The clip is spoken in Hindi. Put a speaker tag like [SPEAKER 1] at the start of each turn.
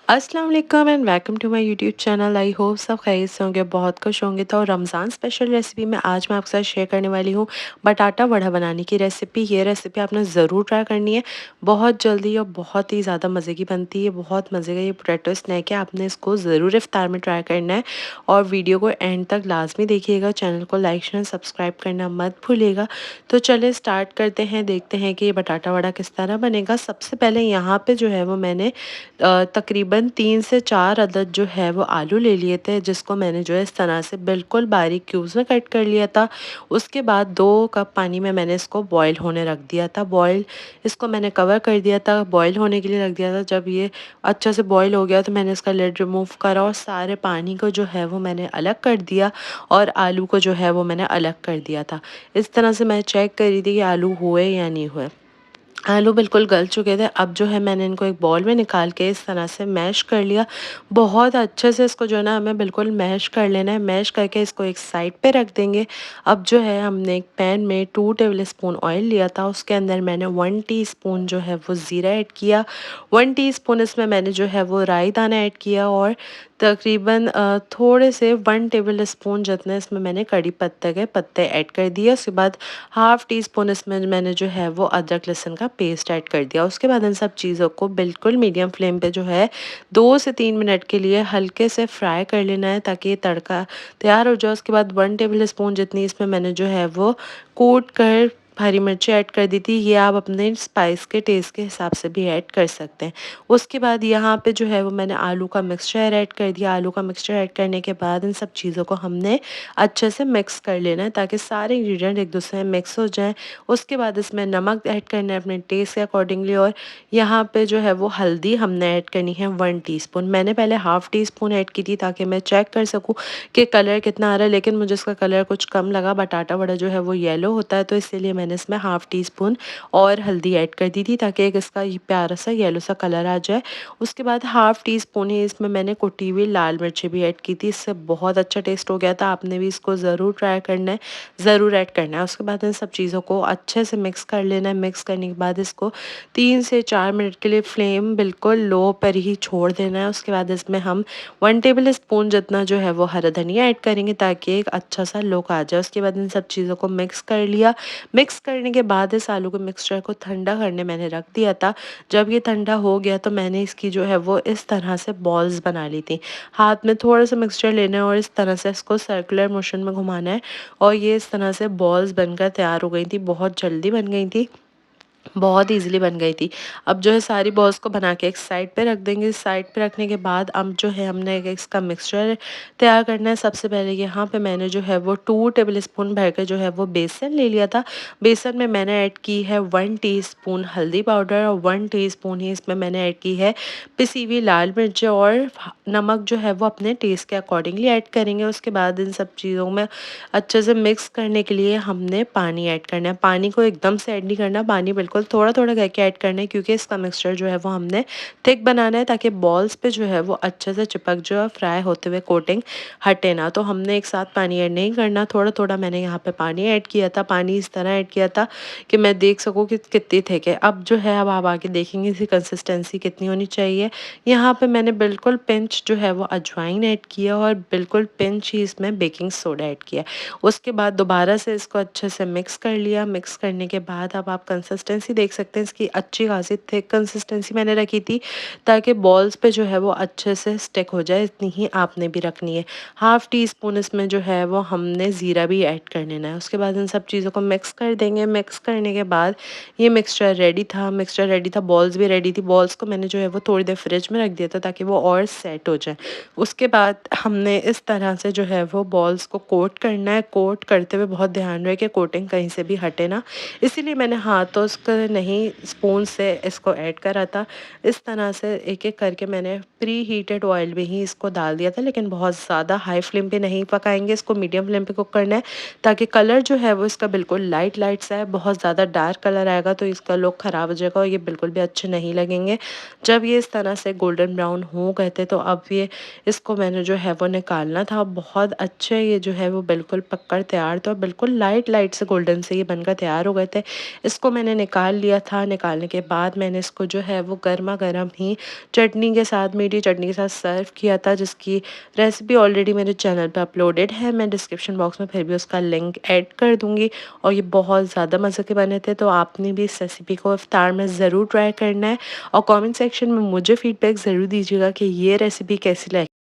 [SPEAKER 1] अस्सलाम वालेकुम and welcome to my YouTube channel. I hope सब खैरियत से होंगे, बहुत खुश होंगे। तो रमज़ान स्पेशल रेसिपी में आज मैं आपके साथ शेयर करने वाली हूँ बटाटा वड़ा बनाने की रेसिपी। ये रेसिपी आपने ज़रूर ट्राई करनी है। बहुत जल्दी और बहुत ही ज़्यादा मज़े की बनती है। बहुत मज़े का ये पोटैटो स्नैक है। आपने इसको ज़रूर इफ्तार में ट्राई करना है और वीडियो को एंड तक लाजमी देखिएगा। चैनल को लाइक शेयर सब्सक्राइब करना मत भूलिएगा। तो चलिए स्टार्ट करते हैं, देखते हैं कि ये बटाटा वड़ा किस तरह बनेगा। सबसे पहले यहाँ पे जो है वो मैंने तकरीबन 3 से 4 अदद जो है वो आलू ले लिए थे, जिसको मैंने जो है इस तरह से बिल्कुल बारीक क्यूब्स में कट कर लिया था। उसके बाद 2 कप पानी में मैंने इसको बॉईल होने रख दिया था। इसको मैंने कवर कर दिया था, बॉईल होने के लिए रख दिया था। जब ये अच्छा से बॉईल हो गया तो मैंने इसका लिड रिमूव करा और सारे पानी को जो है वो मैंने अलग कर दिया और आलू को जो है वो मैंने अलग कर दिया था। इस तरह से मैं चेक कर रही थी कि आलू हुए या नहीं हुए। आलू बिल्कुल गल चुके थे। अब जो है मैंने इनको एक बाउल में निकाल के इस तरह से मैश कर लिया। बहुत अच्छे से इसको जो है ना हमें बिल्कुल मैश कर लेना है। मैश करके इसको एक साइड पे रख देंगे। अब जो है हमने एक पैन में 2 टेबल स्पून ऑयल लिया था। उसके अंदर मैंने 1 टीस्पून जो है वो ज़ीरा ऐड किया। 1 टीस्पून इसमें मैंने जो है वो राई दाना ऐड किया और तकरीबन थोड़े से 1 टेबल स्पून जितने इसमें मैंने कड़ी पत्ते के पत्ते ऐड कर दिए। उसके बाद हाफ़ टी स्पून इसमें मैंने जो है वो अदरक लहसुन का पेस्ट ऐड कर दिया। उसके बाद इन सब चीज़ों को बिल्कुल मीडियम फ्लेम पे जो है 2 से 3 मिनट के लिए हल्के से फ्राई कर लेना है ताकि ये तड़का तैयार हो जाए। उसके बाद 1 टेबल स्पून जितनी इसमें मैंने जो है वो कूट कर हरी मिर्ची ऐड कर दी थी। ये आप अपने स्पाइस के टेस्ट के हिसाब से भी ऐड कर सकते हैं। उसके बाद यहाँ पे जो है वो मैंने आलू का मिक्सचर ऐड कर दिया। आलू का मिक्सचर ऐड करने के बाद इन सब चीज़ों को हमने अच्छे से मिक्स कर लेना है ताकि सारे इंग्रेडिएंट एक दूसरे में मिक्स हो जाएँ। उसके बाद इसमें नमक ऐड करना है अपने टेस्ट के अकॉर्डिंगली और यहाँ पे जो है वो हल्दी हमने ऐड करनी है 1 टीस्पून। मैंने पहले हाफ़ टी स्पून ऐड की थी ताकि मैं चेक कर सकूँ कि कलर कितना आ रहा है, लेकिन मुझे इसका कलर कुछ कम लगा। बटाटा वड़ा जो है वो येलो होता है तो इसीलिए मैंने इसमें हाफ़ टी स्पून और हल्दी ऐड कर दी थी ताकि एक इसका ये प्यारा सा येलो सा कलर आ जाए। उसके बाद हाफ़ टी स्पून ही इसमें मैंने कुटी हुई लाल मिर्ची भी ऐड की थी। इससे बहुत अच्छा टेस्ट हो गया था। आपने भी इसको ज़रूर ट्राई करना है, ज़रूर ऐड करना है। उसके बाद इन सब चीज़ों को अच्छे से मिक्स कर लेना है। मिक्स करने के बाद इसको 3 से 4 मिनट के लिए फ्लेम बिल्कुल लो पर ही छोड़ देना है। उसके बाद इसमें हम 1 टेबल स्पून जितना जो है वो हरा धनिया ऐड करेंगे ताकि एक अच्छा सा लुक आ जाए। उसके बाद इन सब चीज़ों को मिक्स कर लिया। मिक्स करने के बाद इस आलू के मिक्सचर को ठंडा करने मैंने रख दिया था। जब ये ठंडा हो गया तो मैंने इसकी जो है वो इस तरह से बॉल्स बना ली थी। हाथ में थोड़ा सा मिक्सचर लेना है और इस तरह से इसको सर्कुलर मोशन में घुमाना है और ये इस तरह से बॉल्स बनकर तैयार हो गई थी। बहुत जल्दी बन गई थी, बहुत ईज़िली बन गई थी। अब जो है सारी बॉल्स को बना के एक साइड पे रख देंगे। साइड पे रखने के बाद अब जो है हमने एक इसका मिक्सचर तैयार करना है। सबसे पहले यहाँ पे मैंने जो है वो 2 टेबल स्पून भर के जो है वो बेसन ले लिया था। बेसन में मैंने ऐड की है 1 टीस्पून हल्दी पाउडर और 1 टीस्पून ही इसमें मैंने ऐड की है पिसी हुई लाल मिर्च और नमक जो है वो अपने टेस्ट के अकॉर्डिंगली ऐड करेंगे। उसके बाद इन सब चीज़ों में अच्छे से मिक्स करने के लिए हमने पानी ऐड करना है। पानी को एकदम से ऐड नहीं करना, पानी बिल्कुल थोड़ा-थोड़ा करके ऐड करना है क्योंकि इसका मिक्सचर जो है वो हमने थिक बनाना है ताकि बॉल्स पे जो है वो अच्छे से चिपक जाए और फ्राई होते हुए कोटिंग हटे ना। तो हमने एक साथ पानी ऐड नहीं करना, थोड़ा-थोड़ा मैंने यहाँ पे पानी ऐड किया था। पानी इस तरह ऐड किया था कि मैं देख सकूँ कि कितनी थिक है। अब जो है अब आप आगे देखेंगे इसकी कंसिस्टेंसी कितनी होनी चाहिए। यहाँ पे मैंने बिल्कुल पिंच जो है वो अजवाइन ऐड किया और बिल्कुल पिंच ही इसमें बेकिंग सोडा ऐड किया। उसके बाद दोबारा से इसको अच्छे से मिक्स कर लिया। मिक्स करने के बाद अब आप कंसिस्टेंसी देख सकते हैं, इसकी अच्छी खासी थिक कंसिस्टेंसी मैंने रखी थी ताकि बॉल्स पे जो है वो अच्छे से स्टिक हो जाए। इतनी ही आपने भी रखनी है। हाफ़ टी स्पून इसमें जो है वो हमने ज़ीरा भी ऐड कर लेना है। उसके बाद इन सब चीज़ों को मिक्स कर देंगे। मिक्स करने के बाद ये मिक्सचर रेडी था। मिक्सचर रेडी था, बॉल्स भी रेडी थी। बॉल्स को मैंने जो है वो थोड़ी देर फ्रिज में रख दिया था ताकि वो और सेट हो जाए। उसके बाद हमने इस तरह से जो है वो बॉल्स को कोट करना है। कोट करते हुए बहुत ध्यान रहे कि कोटिंग कहीं से भी हटे ना, इसीलिए मैंने हाथों से नहीं स्पून से इसको ऐड करा था। इस तरह से एक-एक करके मैंने प्री हीटेड ऑयल में ही इसको डाल दिया था, लेकिन बहुत ज़्यादा हाई फ्लेम पे नहीं पकाएंगे, इसको मीडियम फ्लेम पे कुक करना है ताकि कलर जो है वो इसका बिल्कुल लाइट लाइट सा है। बहुत ज़्यादा डार्क कलर आएगा तो इसका लुक ख़राब हो जाएगा और ये बिल्कुल भी अच्छे नहीं लगेंगे। जब ये इस तरह से गोल्डन ब्राउन हो गए थे तो अब ये इसको मैंने जो है वो निकालना था। बहुत अच्छे ये जो है वो बिल्कुल पककर तैयार था और बिल्कुल लाइट लाइट से गोल्डन से ये बनकर तैयार हो गए थे। इसको मैंने निकाल लिया था। निकालने के बाद मैंने इसको जो है वो गरमा-गरम ही चटनी के साथ, मीठी चटनी के साथ सर्व किया था, जिसकी रेसिपी ऑलरेडी मेरे चैनल पे अपलोडेड है। मैं डिस्क्रिप्शन बॉक्स में फिर भी उसका लिंक ऐड कर दूँगी और ये बहुत ज़्यादा मज़े के बने थे। तो आपने भी इस रेसिपी को इफ्तार में ज़रूर ट्राई करना है और कमेंट सेक्शन में मुझे फीडबैक ज़रूर दीजिएगा कि ये रेसिपी कैसी लगी।